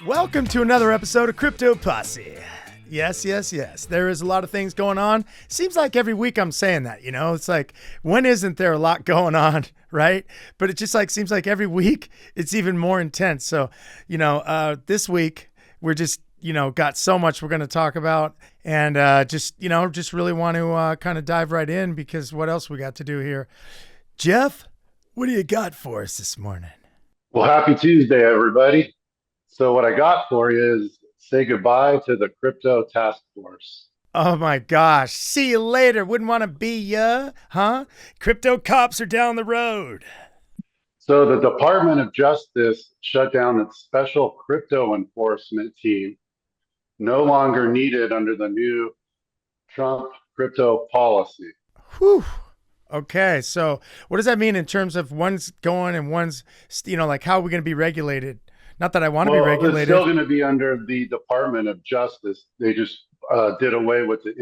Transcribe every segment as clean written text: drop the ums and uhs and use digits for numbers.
Welcome to another episode of Crypto Posse. Yes, yes, yes. There is a lot of things going on. Seems like every week I'm saying that, you know? It's like, when isn't there a lot going on, right? But it just like seems like every week it's even more intense. So, this week we're just, got so much we're going to talk about and just really want to kind of dive right in because what else we got to do here? Jeff, what do you got for us this morning? Well, happy Tuesday, everybody. So, what I got for you is say goodbye to the crypto task force. Oh my gosh. See you later. Wouldn't want to be ya, huh? Crypto cops are down the road. So, the Department of Justice shut down its special crypto enforcement team, no longer needed under the new Trump crypto policy. Whew. Okay. So, what does that mean in terms of one's going and one's, like how are we going to be regulated? Not that I want to be Well, it's still regulated. going to be under the Department of Justice. They just did away with the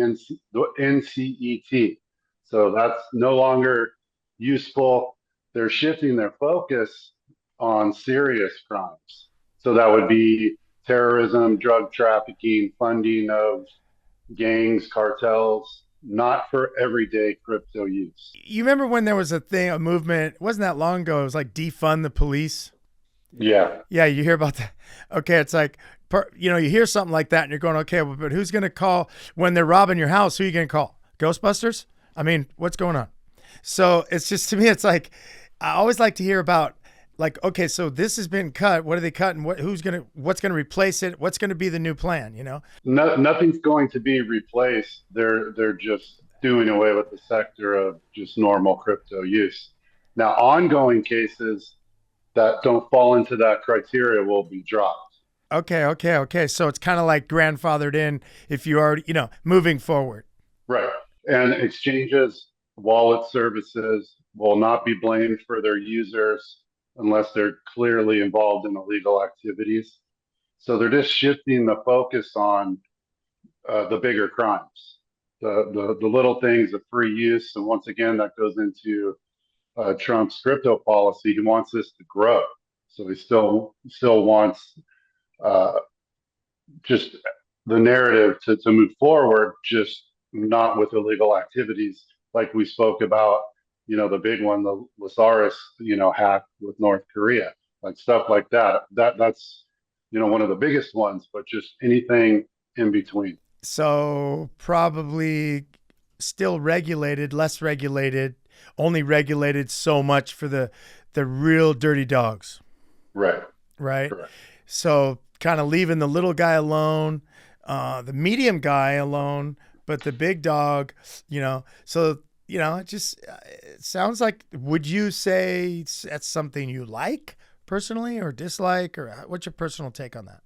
NCET. So that's no longer useful. They're shifting their focus on serious crimes. So that would be terrorism, drug trafficking, funding of gangs, cartels, not for everyday crypto use. You remember when there was a movement, it wasn't that long ago, it was like defund the police. Yeah. Yeah, you hear about that. Okay, it's like, you hear something like that and you're going, okay, well, but who's going to call when they're robbing your house? Who are you going to call? Ghostbusters? I mean, what's going on? So it's just, to me, it's like, I always like to hear about, like, okay, so this has been cut. What are they cutting? What's going to replace it? What's going to be the new plan, No, nothing's going to be replaced. They're just doing away with the sector of just normal crypto use. Now, ongoing cases that don't fall into that criteria will be dropped. Okay. So it's kind of like grandfathered in if you already, moving forward. Right. And exchanges, wallet services will not be blamed for their users unless they're clearly involved in illegal activities. So they're just shifting the focus on the bigger crimes, the little things of free use. And once again, that goes into Trump's crypto policy. He wants this to grow, so he still wants uh, just the narrative to move forward, just not with illegal activities like we spoke about. The big one, the Lazarus, hack with North Korea, like stuff like that. That's one of the biggest ones, but just anything in between. So probably still regulated, less regulated, only regulated so much for the real dirty dogs, Right. right? Correct. So kind of leaving the little guy alone, the medium guy alone, but the big dog, So it sounds like. Would you say that's something you like personally, or dislike, or what's your personal take on that?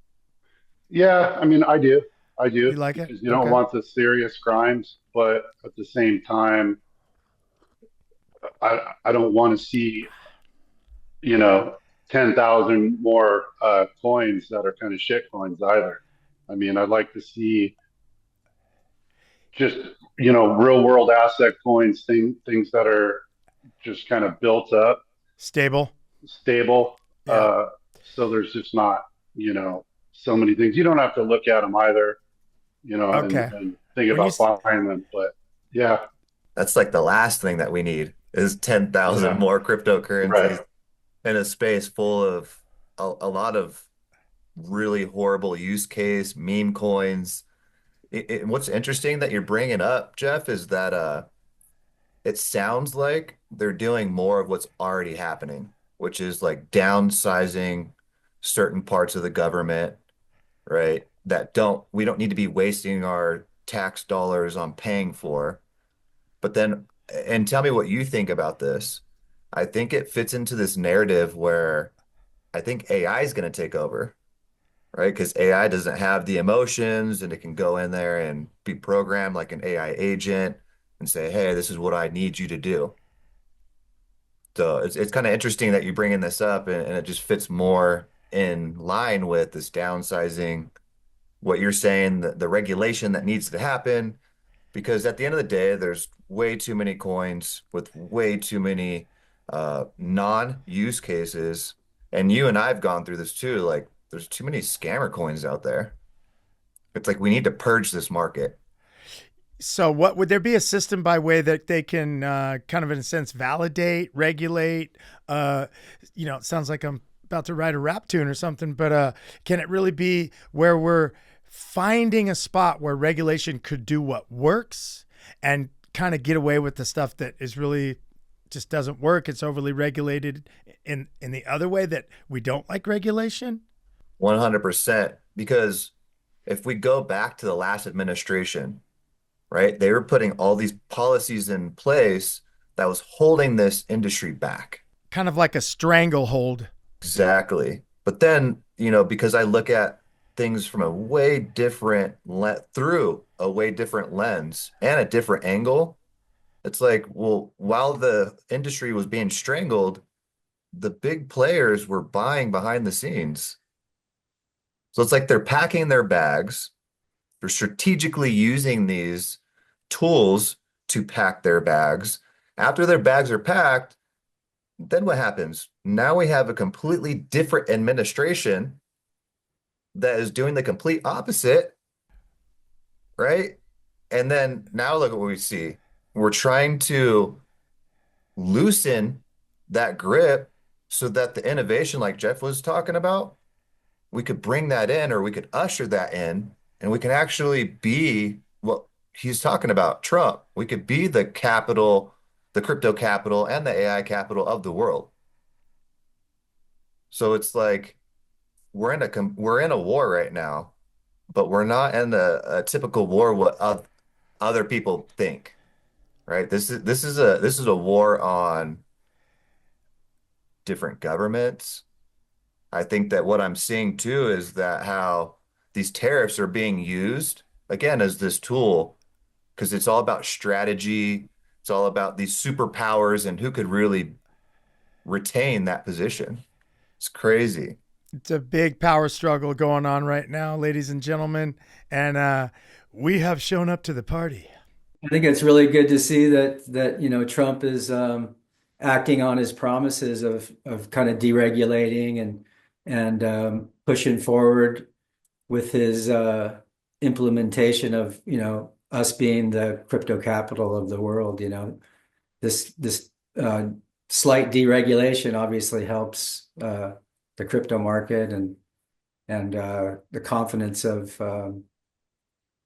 Yeah, I mean, I do. I do You like it? because you don't Okay. want the serious crimes, but at the same time, I don't want to see, you know, 10,000 more coins that are kind of shit coins either. I mean, I'd like to see just, real world asset coins, things that are just kind of built up, Stable. stable. Yeah. So there's just not, so many things. You don't have to look at them either, Okay. and think When you about buying them. But yeah, That's like the last thing that we need is 10,000 yeah, more right. cryptocurrencies in a space full of a lot of really horrible use case, meme coins. What's interesting that you're bringing up, Jeff, is that it sounds like they're doing more of what's already happening, which is like downsizing certain parts of the government, right? We don't need to be wasting our tax dollars on paying for. But then, and tell me what you think about this. I think it fits into this narrative where I think AI is going to take over, right? Because AI doesn't have the emotions and it can go in there and be programmed like an AI agent and say, hey, this is what I need you to do. So it's kind of interesting that you bringing this up and it just fits more in line with this downsizing, what you're saying, the regulation that needs to happen. Because at the end of the day, there's way too many coins with way too many non-use cases. And you and I have gone through this too. Like There's too many scammer coins out there. It's like we need to purge this market. So, what would there be a system by way that they can kind of, in a sense, validate, regulate? Uh, it sounds like I'm about to write a rap tune or something, but can it really be where we're finding a spot where regulation could do what works and kind of get away with the stuff that is really just doesn't work? It's overly regulated in the other way that we don't like regulation. 100%. Because if we go back to the last administration, right, they were putting all these policies in place that was holding this industry back. Kind of like a stranglehold. Exactly. But then, because I look at things from a way different through a way different lens and a different angle, it's like, well, while the industry was being strangled, the big players were buying behind the scenes. So it's like they're packing their bags, they're strategically using these tools to pack their bags. After their bags are packed, then what happens? Now we have a completely different administration that is doing the complete opposite, right? And then now look at what we see. We're trying to loosen that grip so that the innovation, like Jeff was talking about, we could bring that in or we could usher that in and we can actually be what he's talking about, Trump. We could be the capital, the crypto capital and the AI capital of the world. So it's like we're in a war right now, but we're not in a typical war what other people think, right? This is a war on different governments. I think that what I'm seeing too is that how these tariffs are being used again as this tool because it's all about strategy. It's all about these superpowers and who could really retain that position. It's crazy. It's a big power struggle going on right now, ladies and gentlemen, and we have shown up to the party. I think it's really good to see that Trump is acting on his promises of kind of deregulating and pushing forward with his implementation of us being the crypto capital of the world. This slight deregulation obviously helps the crypto market and the confidence of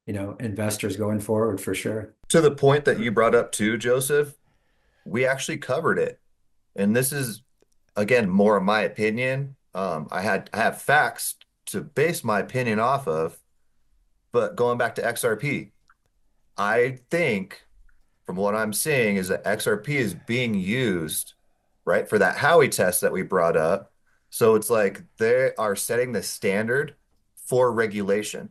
investors going forward for sure. To the point that you brought up too, Joseph, we actually covered it. And this is, again, more of my opinion. I have facts to base my opinion off of, but going back to XRP, I think from what I'm seeing is that XRP is being used, right, for that Howey test that we brought up. So it's like they are setting the standard for regulation.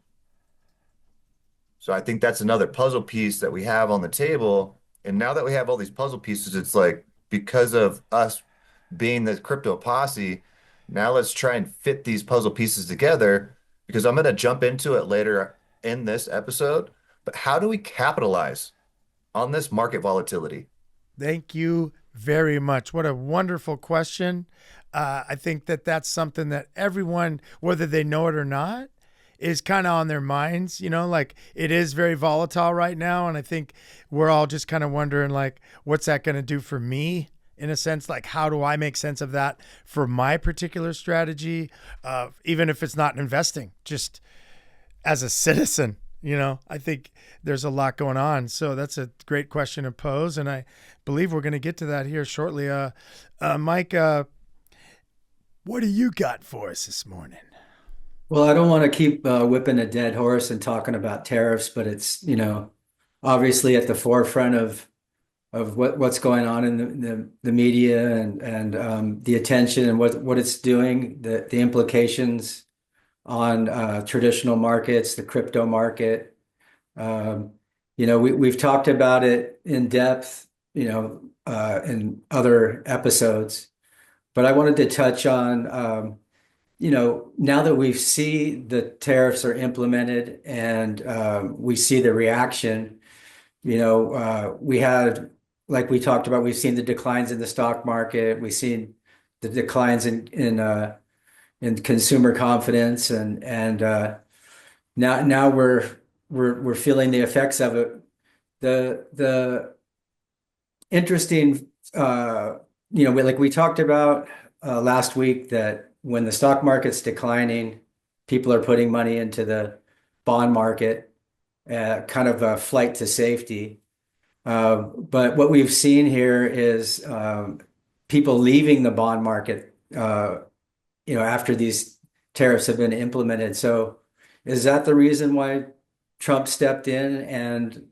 So I think that's another puzzle piece that we have on the table. And now that we have all these puzzle pieces, it's like because of us being the crypto posse, now let's try and fit these puzzle pieces together because I'm going to jump into it later in this episode. But how do we capitalize on this market volatility? Thank you very much. What a wonderful question. I think that that's something that everyone, whether they know it or not, is kind of on their minds. Like it is very volatile right now. And I think we're all just kind of wondering, like, what's that going to do for me? In a sense, like, how do I make sense of that for my particular strategy? Even if it's not investing, just as a citizen, I think there's a lot going on. So that's a great question to pose. And I believe we're going to get to that here shortly. Mike, what do you got for us this morning? Well, I don't want to keep whipping a dead horse and talking about tariffs, but it's, obviously at the forefront of what's going on in the media and the attention and what it's doing, the implications on traditional markets, the crypto market. We've talked about it in depth, in other episodes, but I wanted to touch on, now that we see the tariffs are implemented and we see the reaction, we had, like we talked about, we've seen the declines in the stock market, we've seen the declines in and consumer confidence, and now we're feeling the effects of it. The interesting, like we talked about last week, that when the stock market's declining, people are putting money into the bond market, kind of a flight to safety. But what we've seen here is people leaving the bond market, after these tariffs have been implemented. So is that the reason why Trump stepped in and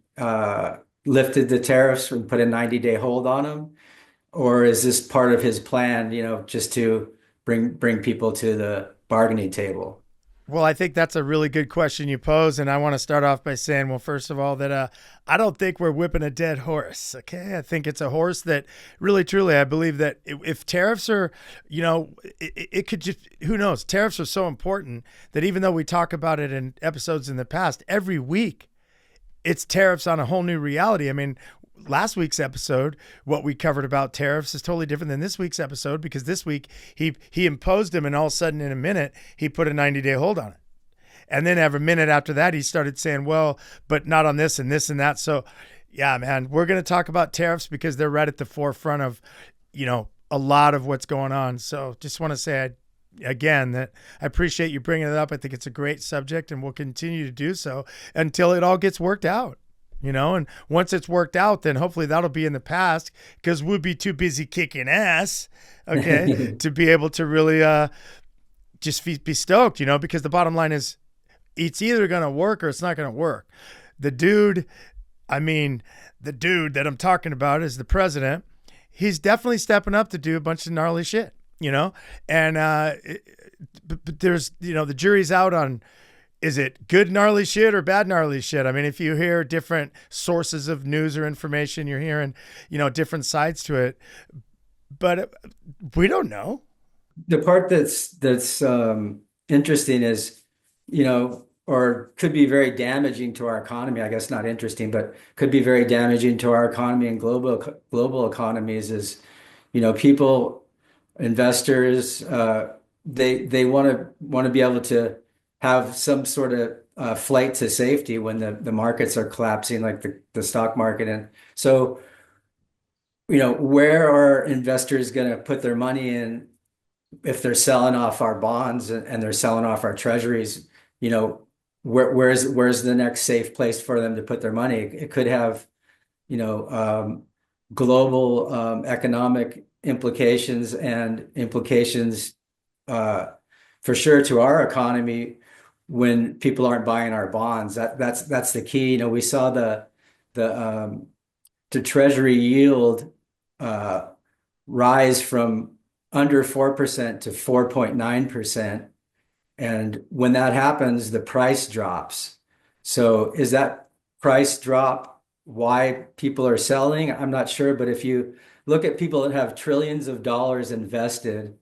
lifted the tariffs and put a 90-day hold on them? Or is this part of his plan, just to bring people to the bargaining table? Well, I think that's a really good question you pose, and I want to start off by saying, well, first of all, that I don't think we're whipping a dead horse. Okay, I think it's a horse that really, truly, I believe that if tariffs are, it could just, who knows? Tariffs are so important that even though we talk about it in episodes in the past, every week it's tariffs on a whole new reality. I mean, last week's episode, what we covered about tariffs is totally different than this week's episode, because this week he imposed them, and all of a sudden in a minute he put a 90-day hold on it. And then every minute after that he started saying, well, but not on this and this and that. So yeah, man, we're going to talk about tariffs because they're right at the forefront of, a lot of what's going on. So just want to say again that I appreciate you bringing it up. I think it's a great subject, and we'll continue to do so until it all gets worked out. And once it's worked out, then hopefully that'll be in the past, because we'll be too busy kicking ass, okay, to be able to really just be stoked, because the bottom line is it's either going to work or it's not going to work. The dude that I'm talking about is the president. He's definitely stepping up to do a bunch of gnarly shit, and but there's, the jury's out on, is it good gnarly shit or bad gnarly shit? I mean, if you hear different sources of news or information, you're hearing, different sides to it, but we don't know. The part that's interesting is, or could be very damaging to our economy. I guess not interesting, but could be very damaging to our economy and global economies is, people, investors, they want to be able to have some sort of flight to safety when the markets are collapsing, like the stock market. And so, where are investors going to put their money in if they're selling off our bonds and they're selling off our treasuries? Where's the next safe place for them to put their money? It could have, global economic implications and implications for sure to our economy when people aren't buying our bonds. That's the key. We saw the treasury yield rise from under 4% to 4.9%. And when that happens, the price drops. So is that price drop why people are selling? I'm not sure. But if you look at people that have trillions of dollars invested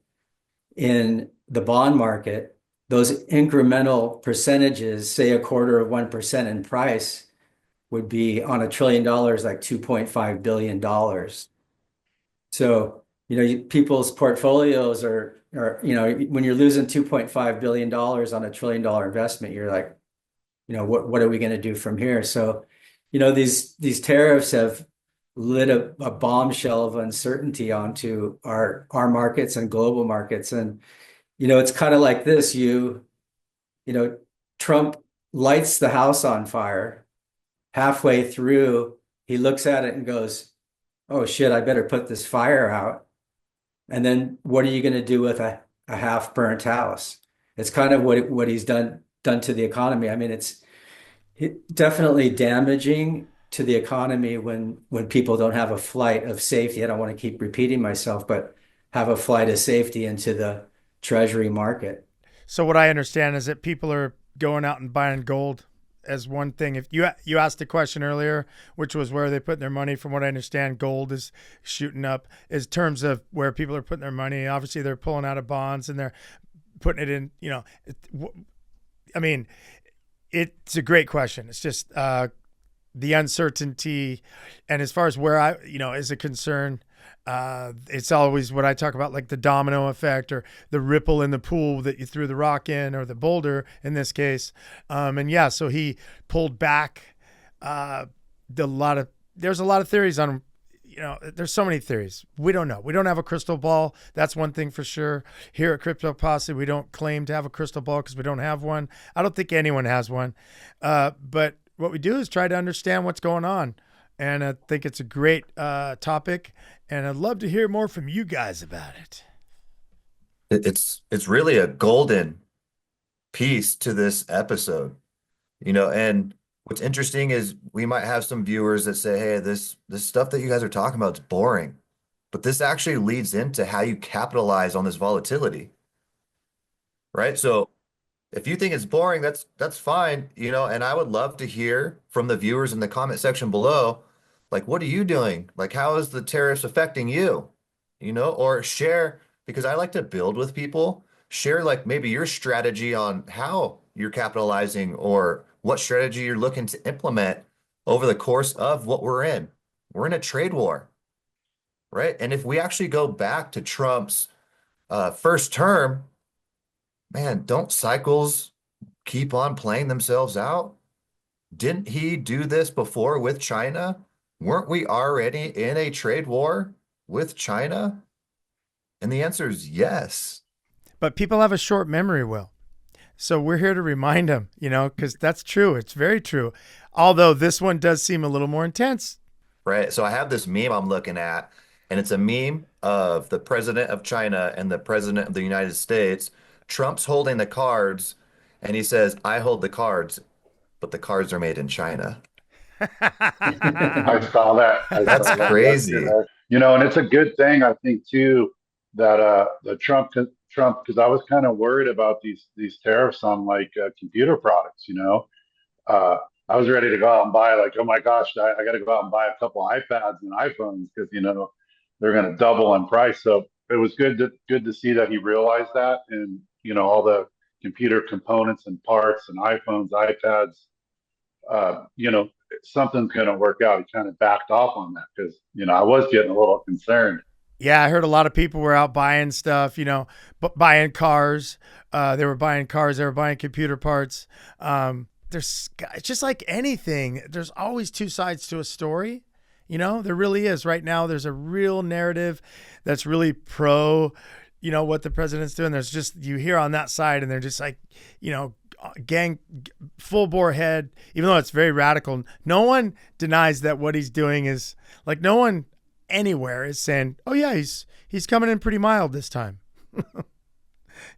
in the bond market, those incremental percentages, say 0.25% in price, would be on $1 trillion, like $2.5 billion. So, people's portfolios are, when you're losing $2.5 billion on $1 trillion investment, you're like, what are we going to do from here? So, these tariffs have lit a bombshell of uncertainty onto our markets and global markets. And, it's kind of like this, Trump lights the house on fire. Halfway through, he looks at it and goes, oh shit, I better put this fire out. And then what are you going to do with a half burnt house? It's kind of what he's done to the economy. I mean, it's definitely damaging to the economy when people don't have a flight of safety. I don't want to keep repeating myself, but have a flight of safety into the treasury market. So what I understand is that people are going out and buying gold as one thing. If you asked a question earlier, which was where they put their money, from what I understand, gold is shooting up in terms of where people are putting their money. Obviously, they're pulling out of bonds and they're putting it in, I mean, it's a great question. It's just the uncertainty. And as far as where is a concern, It's always what I talk about, like the domino effect or the ripple in the pool that you threw the rock in, or the boulder in this case. And yeah, so he pulled back. There's a lot of theories on, there's so many theories. We don't know. We don't have a crystal ball. That's one thing for sure. Here at Crypto Posse, we don't claim to have a crystal ball because we don't have one. I don't think anyone has one. But what we do is try to understand what's going on. And I think it's a great topic. And I'd love to hear more from you guys about it. It's really a golden piece to this episode, and what's interesting is we might have some viewers that say, hey, this stuff that you guys are talking about is boring. But this actually leads into how you capitalize on this volatility, right? So if you think it's boring, that's fine, and I would love to hear from the viewers in the comment section below, like, what are you doing? Like, how is the tariffs affecting you? Or share, because I like to build with people, share like maybe your strategy on how you're capitalizing or what strategy you're looking to implement over the course of what we're in. We're in a trade war, right? And if we actually go back to Trump's first term, man, don't cycles keep on playing themselves out? Didn't he do this before with China? Weren't we already in a trade war with China? And the answer is yes. But people have a short memory, Will. So we're here to remind them, because that's true. It's very true. Although this one does seem a little more intense. Right. So I have this meme I'm looking at, and it's a meme of the president of China and the president of the United States. Trump's holding the cards, and he says, I hold the cards, but the cards are made in China. I saw that. That's crazy. Yesterday. And it's a good thing, I think, too, that the Trump, because I was kind of worried about these tariffs on like computer products. I was ready to go out and buy, like, oh my gosh, I got to go out and buy a couple iPads and iPhones because they're going to double in price. So it was good to see that he realized that, and all the computer components and parts and iPhones, iPads, something's going to work out. He kind of backed off on that because I was getting a little concerned. Yeah, I heard a lot of people were out buying stuff, buying cars. They were buying cars. They were buying computer parts. It's just like anything. There's always two sides to a story. There really is. Right now, there's a real narrative that's really pro, what the president's doing. There's just, you hear on that side, and they're just like, gang, full bore head, even though it's very radical. No one denies that what he's doing is, like, no one anywhere is saying, oh yeah, he's coming in pretty mild this time.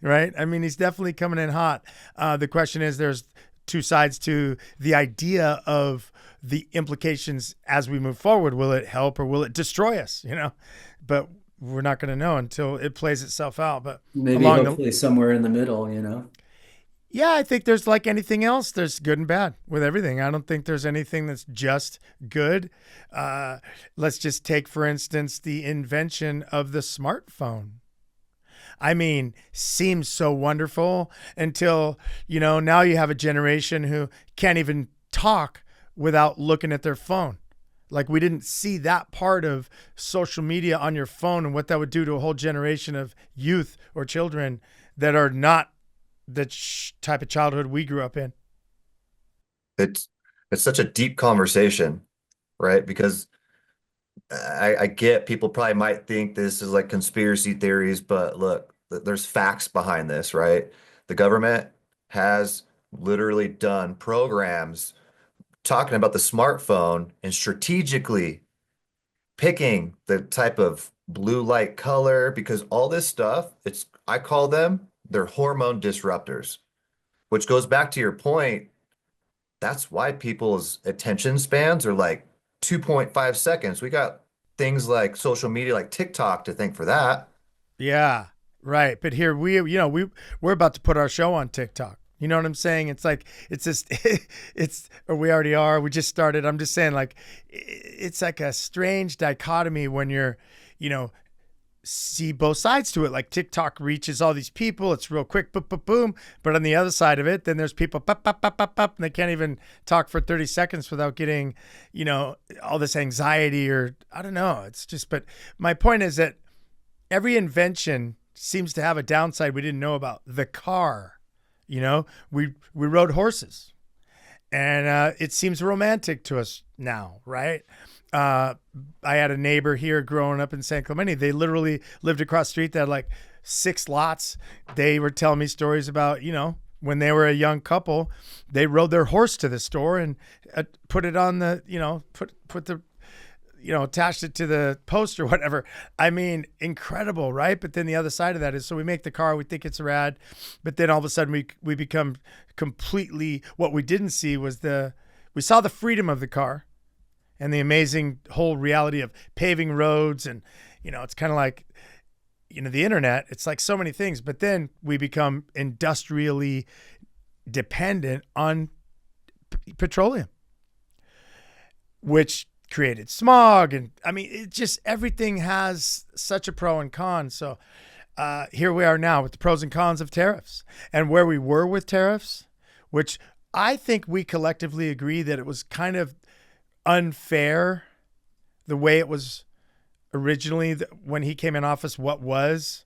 Right? I mean, he's definitely coming in hot. The question is, there's two sides to the idea of the implications as we move forward. Will it help or will it destroy us? But we're not going to know until it plays itself out. But maybe hopefully somewhere in the middle, Yeah, I think there's, like anything else, there's good and bad with everything. I don't think there's anything that's just good. Let's just take, for instance, the invention of the smartphone. I mean, seems so wonderful until, now you have a generation who can't even talk without looking at their phone. Like, we didn't see that part of social media on your phone and what that would do to a whole generation of youth or children that are not the type of childhood we grew up in. It's such a deep conversation, right? Because I get people probably might think this is like conspiracy theories, but look, there's facts behind this, right? The government has literally done programs talking about the smartphone and strategically picking the type of blue light color, because all this stuff, I call them, they're hormone disruptors, which goes back to your point. That's why people's attention spans are like 2.5 seconds. We got things like social media, like TikTok, to thank for that. Yeah, right. But here we're about to put our show on TikTok. You know what I'm saying? It's like, it's just, or we already are. We just started. I'm just saying, like, it's like a strange dichotomy when you're, see both sides to it. Like TikTok reaches all these people. It's real quick, boom, boom, boom. But on the other side of it, then there's people, pop, pop, pop, pop, pop, and they can't even talk for 30 seconds without getting, all this anxiety or I don't know. It's just, but my point is that every invention seems to have a downside we didn't know about. The car, we rode horses, and it seems romantic to us now, right? I had a neighbor here growing up in San Clemente. They literally lived across the street. They had like 6 lots. They were telling me stories about, when they were a young couple, they rode their horse to the store and put it on the, put the, attached it to the post or whatever. I mean, incredible, right? But then the other side of that is, so we make the car, we think it's rad, but then all of a sudden we become completely, what we didn't see was we saw the freedom of the car and the amazing whole reality of paving roads. And, it's kind of like, the internet, it's like so many things, but then we become industrially dependent on petroleum, which created smog. And I mean, it just, everything has such a pro and con. So here we are now with the pros and cons of tariffs and where we were with tariffs, which I think we collectively agree that it was kind of unfair the way it was originally when he came in office. What was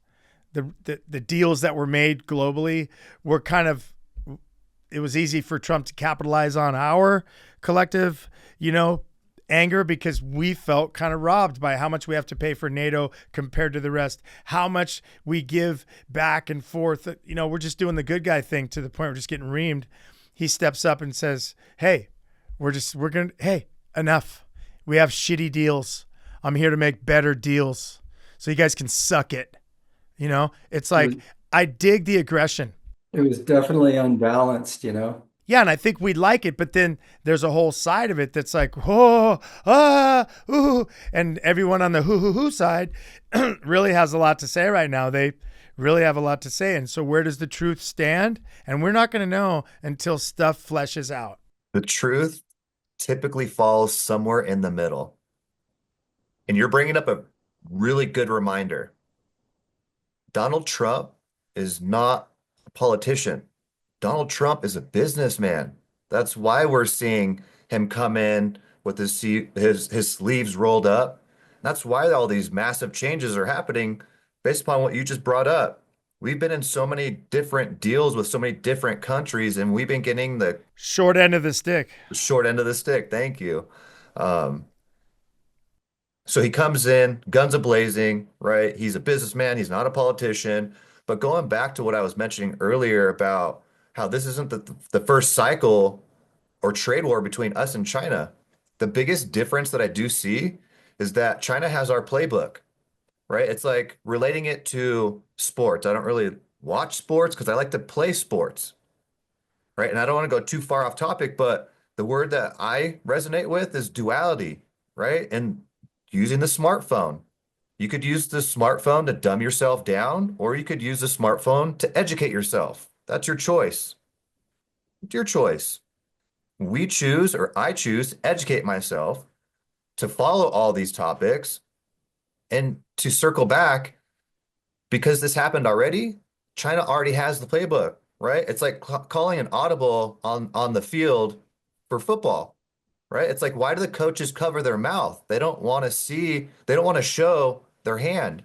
the deals that were made globally were kind of, it was easy for Trump to capitalize on our collective, anger, because we felt kind of robbed by how much we have to pay for NATO compared to the rest, how much we give back and forth. We're just doing the good guy thing to the point we're just getting reamed. He steps up and says, hey, hey, enough. We have shitty deals. I'm here to make better deals so you guys can suck it. It's like, I dig the aggression. It was definitely unbalanced, Yeah, and I think we'd like it, but then there's a whole side of it that's like, oh, ooh, and everyone on the hoo side really has a lot to say right now. They really have a lot to say. And so where does the truth stand? And we're not going to know until stuff fleshes out. The truth typically falls somewhere in the middle. And you're bringing up a really good reminder. Donald Trump is not a politician. Donald Trump is a businessman. That's why we're seeing him come in with his sleeves rolled up. That's why all these massive changes are happening based upon what you just brought up. We've been in so many different deals with so many different countries, and we've been getting the short end of the stick. Short end of the stick. Thank you. So he comes in, guns a-blazing, right? He's a businessman. He's not a politician. But going back to what I was mentioning earlier about how this isn't the first cycle or trade war between us and China, the biggest difference that I do see is that China has our playbook, right? It's like relating it to sports. I don't really watch sports because I like to play sports, right? And I don't want to go too far off topic, but the word that I resonate with is duality, right? And using the smartphone. You could use the smartphone to dumb yourself down, or you could use the smartphone to educate yourself. That's your choice. It's your choice. We choose, or I choose, to educate myself, to follow all these topics, and to circle back because this happened already. China already has the playbook, right? It's like calling an audible on the field for football, right? It's like, why do the coaches cover their mouth? They don't want to show their hand,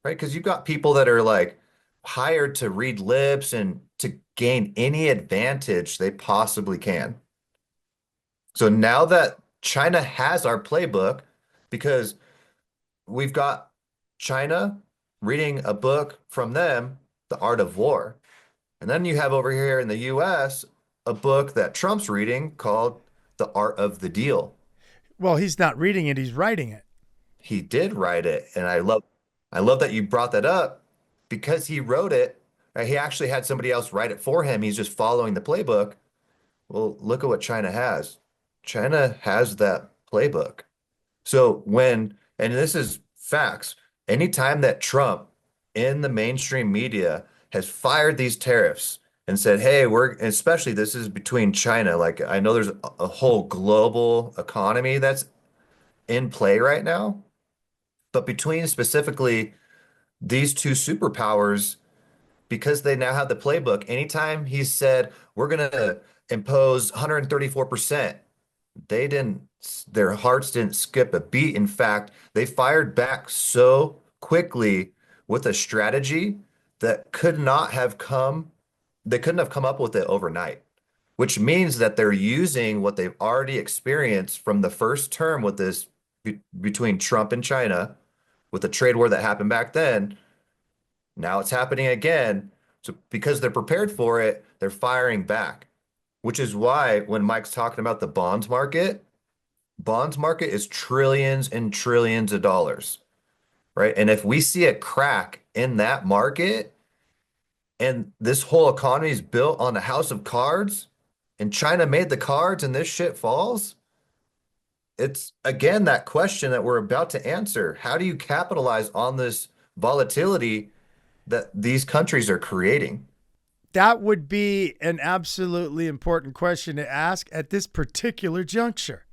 right? Because you've got people that are like hired to read lips and to gain any advantage they possibly can. So now that China has our playbook, because we've got China reading a book from them, The Art of War. And then you have over here in the US a book that Trump's reading called The Art of the Deal. Well, he's not reading it, he's writing it. He did write it, and I love that you brought that up because he wrote it. He actually had somebody else write it for him. He's just following the playbook. Well, look at what China has. China has that playbook. So and this is facts, anytime that Trump in the mainstream media has fired these tariffs and said, hey, especially this is between China. Like, I know there's a whole global economy that's in play right now, but between specifically these two superpowers, because they now have the playbook, anytime he said, we're going to impose 134%, they didn't, their hearts didn't skip a beat. In fact, they fired back so quickly with a strategy that they couldn't have come up with it overnight, which means that they're using what they've already experienced from the first term with this between Trump and China, with the trade war that happened back then. Now it's happening again. So because they're prepared for it, they're firing back, which is why when Mike's talking about the bonds market is trillions and trillions of dollars, right? And if we see a crack in that market and this whole economy is built on a house of cards and China made the cards and this shit falls, it's again that question that we're about to answer. How do you capitalize on this volatility that these countries are creating? That would be an absolutely important question to ask at this particular juncture.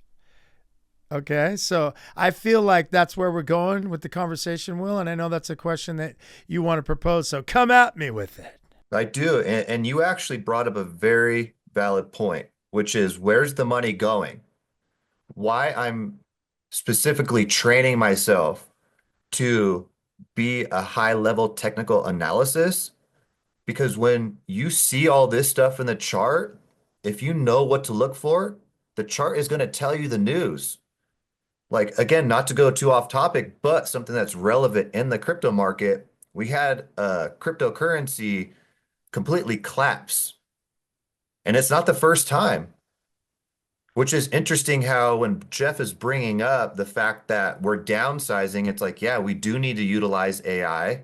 Okay, so I feel like that's where we're going with the conversation, Will, and I know that's a question that you want to propose, so come at me with it. I do. And you actually brought up a very valid point, which is where's the money going? Why I'm specifically training myself to be a high level technical analysis, because when you see all this stuff in the chart, if you know what to look for, the chart is going to tell you the news. Like, again, not to go too off topic, but something that's relevant in the crypto market, we had a cryptocurrency completely collapse. And it's not the first time, which is interesting how when Jeff is bringing up the fact that we're downsizing, it's like, yeah, we do need to utilize AI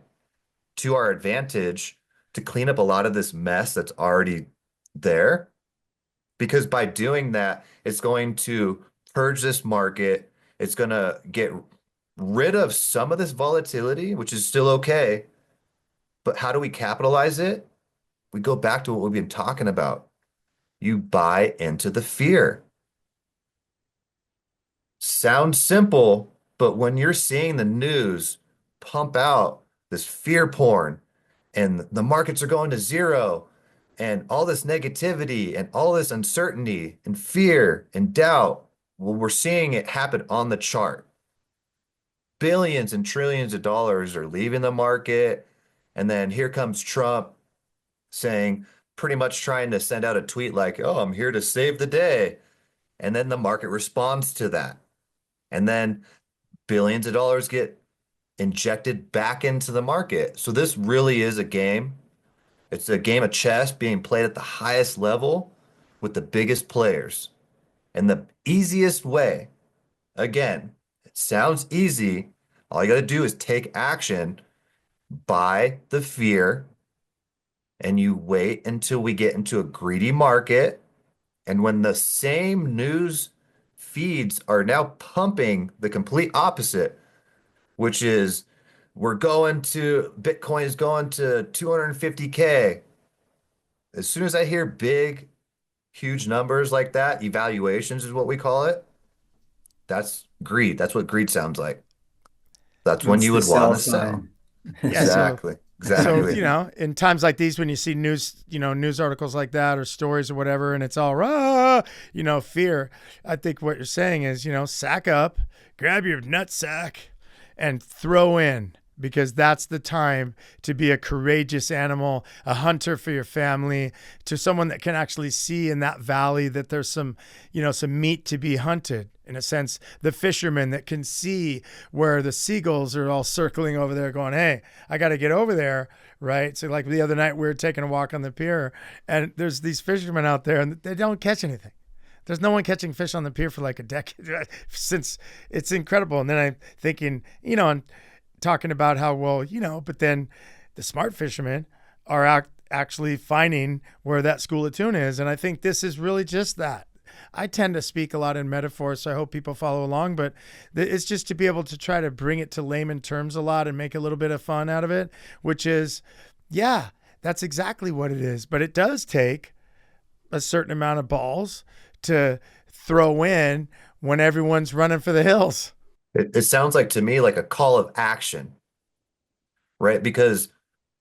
to our advantage to clean up a lot of this mess that's already there. Because by doing that, it's going to purge this market. It's going to get rid of some of this volatility, which is still okay. But how do we capitalize it? We go back to what we've been talking about. You buy into the fear. Sounds simple, but when you're seeing the news pump out this fear porn and the markets are going to zero and all this negativity and all this uncertainty and fear and doubt, well, we're seeing it happen on the chart. Billions and trillions of dollars are leaving the market. And then here comes Trump saying, pretty much trying to send out a tweet like, oh, I'm here to save the day. And then the market responds to that. And then billions of dollars get injected back into the market. So this really is a game. It's a game of chess being played at the highest level with the biggest players. And the easiest way, again, it sounds easy. All you got to do is take action, buy the fear, and you wait until we get into a greedy market. And when the same news feeds are now pumping the complete opposite, which is Bitcoin is going to 250K. As soon as I hear big, huge numbers like that, evaluations is what we call it. That's greed. That's what greed sounds like. That's when That's you the would want sell to sell. sign. Yeah, so Exactly. so Exactly. in times like these when you see news articles like that or stories or whatever, and it's all fear, I think what you're saying is, sack up, grab your nut sack and throw in, because that's the time to be a courageous animal, a hunter for your family, to someone that can actually see in that valley that there's some meat to be hunted. In a sense, the fisherman that can see where the seagulls are all circling over there going, hey, I got to get over there, right? So like the other night, we were taking a walk on the pier and there's these fishermen out there and they don't catch anything. There's no one catching fish on the pier for like a decade since. It's incredible. And then I'm thinking, and talking about how, but then the smart fishermen are actually finding where that school of tuna is. And I think this is really just that. I tend to speak a lot in metaphors, so I hope people follow along, but it's just to be able to try to bring it to layman terms a lot and make a little bit of fun out of it, which is, yeah, that's exactly what it is. But it does take a certain amount of balls to throw in when everyone's running for the hills. It sounds like to me like a call of action, right? Because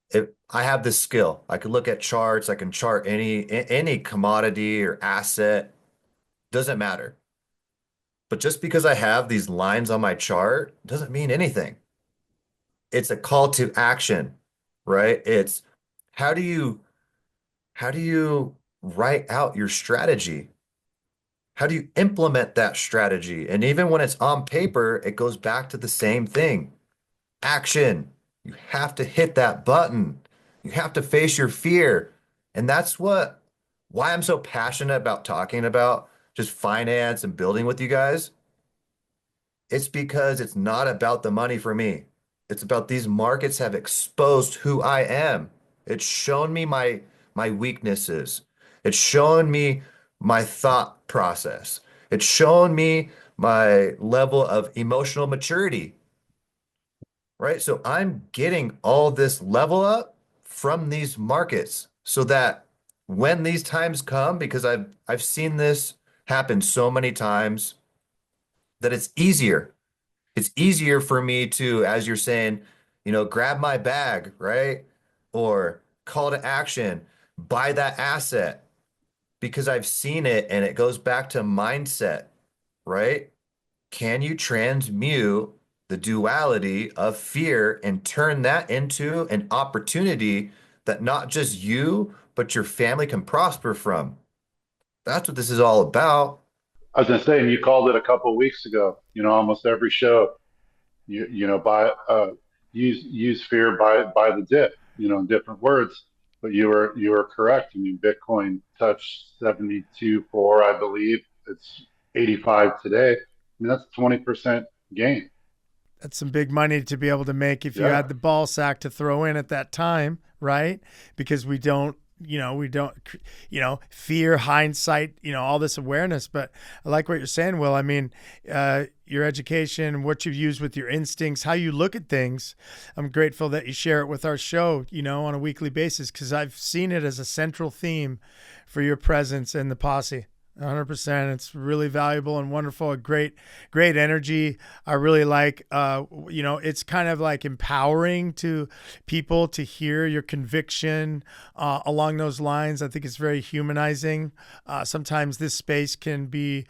if I have this skill, I can look at charts, I can chart any commodity or asset, doesn't matter. But just because I have these lines on my chart doesn't mean anything. It's a call to action, right? It's how do you how do you write out your strategy? How do you implement that strategy? And even when it's on paper, it goes back to the same thing. Action. You have to hit that button. You have to face your fear. And that's why I'm so passionate about talking about just finance and building with you guys. It's because it's not about the money for me. It's about these markets have exposed who I am. It's shown me my weaknesses. It's shown me my thought process. It's shown me my level of emotional maturity, right? So I'm getting all this level up from these markets so that when these times come, because I've seen this happen so many times that it's easier. It's easier for me to, as you're saying, grab my bag, right? Or call to action, buy that asset because I've seen it and it goes back to mindset, right? Can you transmute the duality of fear and turn that into an opportunity that not just you, but your family can prosper from? That's what this is all about. I was gonna say, and you called it a couple of weeks ago. Almost every show, buy use fear by the dip. In different words, but you were correct. I mean, Bitcoin touched 72.4, I believe. It's 85 today. I mean, that's 20% gain. That's some big money to be able to make if you Yeah. had the ball sack to throw in at that time, right? Because we don't, fear, hindsight, all this awareness. But I like what you're saying, Will. I mean, your education, what you've used with your instincts, how you look at things. I'm grateful that you share it with our show, on a weekly basis, because I've seen it as a central theme for your presence in the posse. 100%. It's really valuable and wonderful. A great energy. I really like, it's kind of like empowering to people to hear your conviction along those lines. I think it's very humanizing. Sometimes this space can be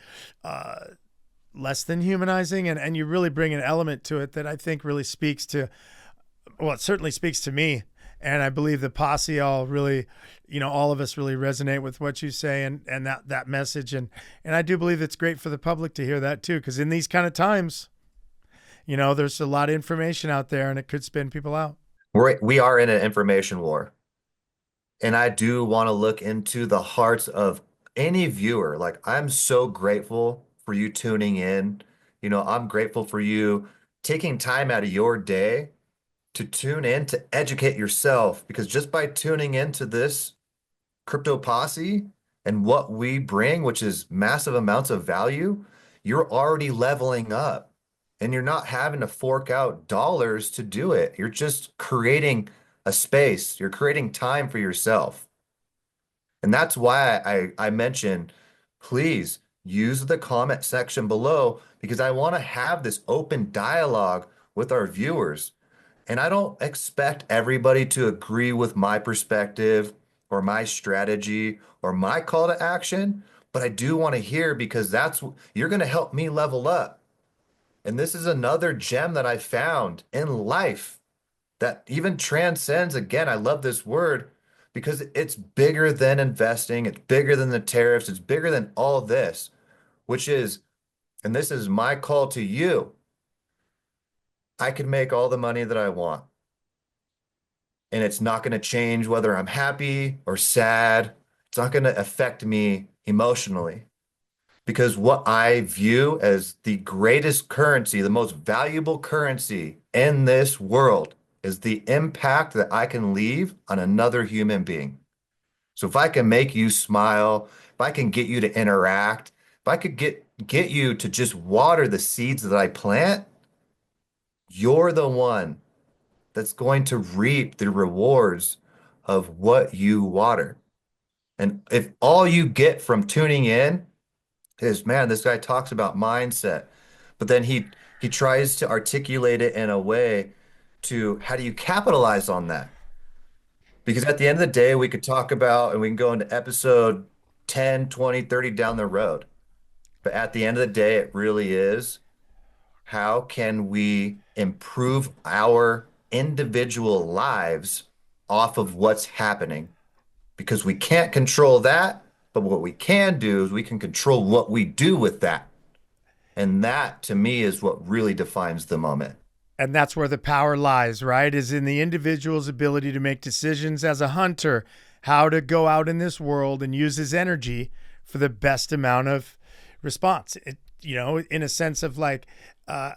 less than humanizing, and you really bring an element to it that I think really speaks to, well, it certainly speaks to me. And I believe the posse all really, all of us really resonate with what you say and that message. And I do believe it's great for the public to hear that too, because in these kind of times, there's a lot of information out there and it could spin people out. We are in an information war. And I do want to look into the hearts of any viewer. Like, I'm so grateful for you tuning in. I'm grateful for you taking time out of your day to tune in to educate yourself because just by tuning into this crypto posse and what we bring, which is massive amounts of value, you're already leveling up and you're not having to fork out dollars to do it. You're just creating a space, you're creating time for yourself. And that's why I mentioned, please use the comment section below because I want to have this open dialogue with our viewers. And I don't expect everybody to agree with my perspective or my strategy or my call to action, but I do want to hear because you're going to help me level up. And this is another gem that I found in life that even transcends, again, I love this word because it's bigger than investing, it's bigger than the tariffs, it's bigger than all this, which is, and this is my call to you, I can make all the money that I want. And it's not going to change whether I'm happy or sad. It's not going to affect me emotionally because what I view as the greatest currency, the most valuable currency in this world is the impact that I can leave on another human being. So if I can make you smile, if I can get you to interact, if I could get you to just water the seeds that I plant, you're the one that's going to reap the rewards of what you water. And if all you get from tuning in is, man, this guy talks about mindset, but then he tries to articulate it in a way to how do you capitalize on that? Because at the end of the day, we could talk about and we can go into episode 10, 20, 30 down the road. But at the end of the day, it really is how can we improve our individual lives off of what's happening? Because we can't control that, but what we can do is we can control what we do with that. And that to me is what really defines the moment. And that's where the power lies, right? Is in the individual's ability to make decisions as a hunter, how to go out in this world and use his energy for the best amount of response. In a sense of like,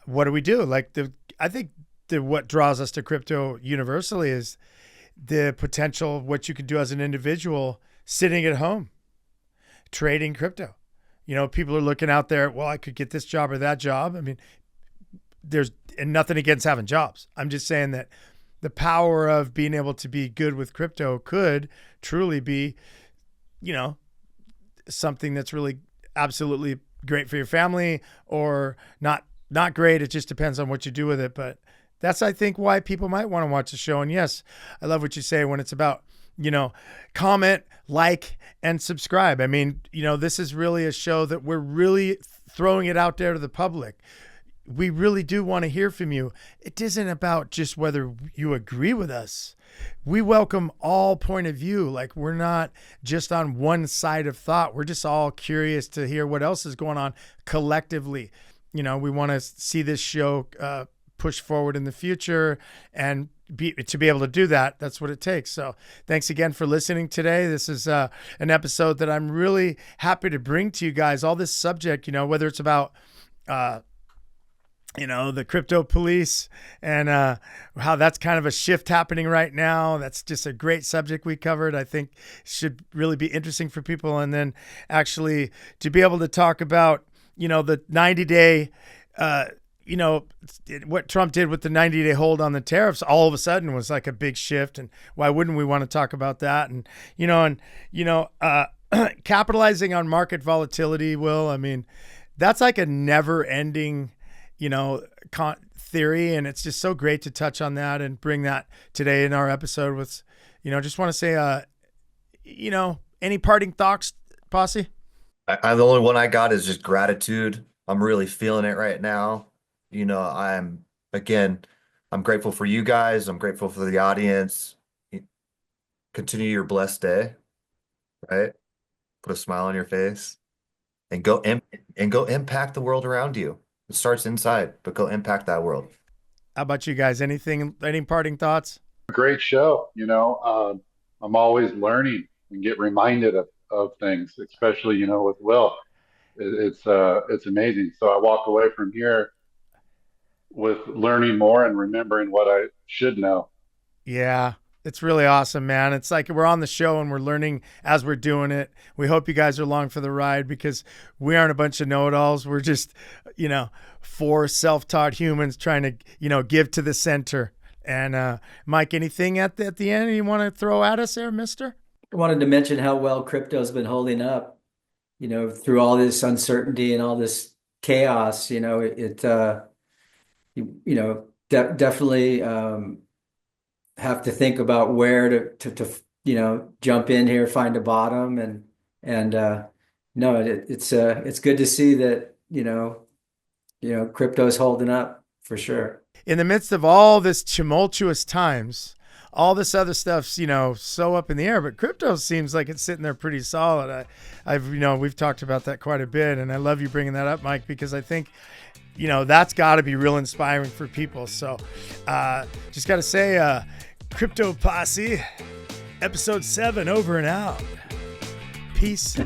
what do we do? Like I think what draws us to crypto universally is the potential of what you could do as an individual sitting at home, trading crypto. People are looking out there, well, I could get this job or that job. I mean, there's nothing against having jobs. I'm just saying that the power of being able to be good with crypto could truly be, something that's really absolutely great for your family or not great. It just depends on what you do with it. But that's, I think, why people might want to watch the show. And yes, I love what you say when it's about, comment, like, and subscribe. I mean, this is really a show that we're really throwing it out there to the public. We really do want to hear from you. It isn't about just whether you agree with us. We welcome all point of view. Like, we're not just on one side of thought. We're just all curious to hear what else is going on collectively. We want to see this show push forward in the future, and to be able to do that, that's what it takes. So thanks again for listening today. This is an episode that I'm really happy to bring to you guys. All this subject, whether it's about the crypto police and how that's kind of a shift happening right now. That's just a great subject we covered. I think should really be interesting for people. And then actually to be able to talk about, the 90-day, what Trump did with the 90-day hold on the tariffs all of a sudden was like a big shift. And why wouldn't we want to talk about that? And, capitalizing on market volatility, Will, I mean, that's like a never ending theory. And it's just so great to touch on that and bring that today in our episode with, just want to say, any parting thoughts, Posse? The only one I got is just gratitude. I'm really feeling it right now. I'm grateful for you guys. I'm grateful for the audience. Continue your blessed day, right? Put a smile on your face and go impact the world around you. It starts inside, but go impact that world. How about you guys? Any parting thoughts? Great show. I'm always learning and get reminded of things, especially, with Will. It's amazing. So I walk away from here with learning more and remembering what I should know. Yeah, it's really awesome, man. It's like we're on the show and we're learning as we're doing it. We hope you guys are along for the ride because we aren't a bunch of know-it-alls. We're just, four self-taught humans trying to, give to the center. And Mike, anything at the end you want to throw at us there, mister? I wanted to mention how well crypto's been holding up, through all this uncertainty and all this chaos. Definitely have to think about where to jump in here, find a bottom, and no, it's good to see that crypto's holding up for sure. In the midst of all this tumultuous times, all this other stuff's so up in the air, but crypto seems like it's sitting there pretty solid. We've talked about that quite a bit, and I love you bringing that up, Mike, because I think that's got to be real inspiring for people. So just got to say, Crypto Posse, episode 7 over and out. Peace.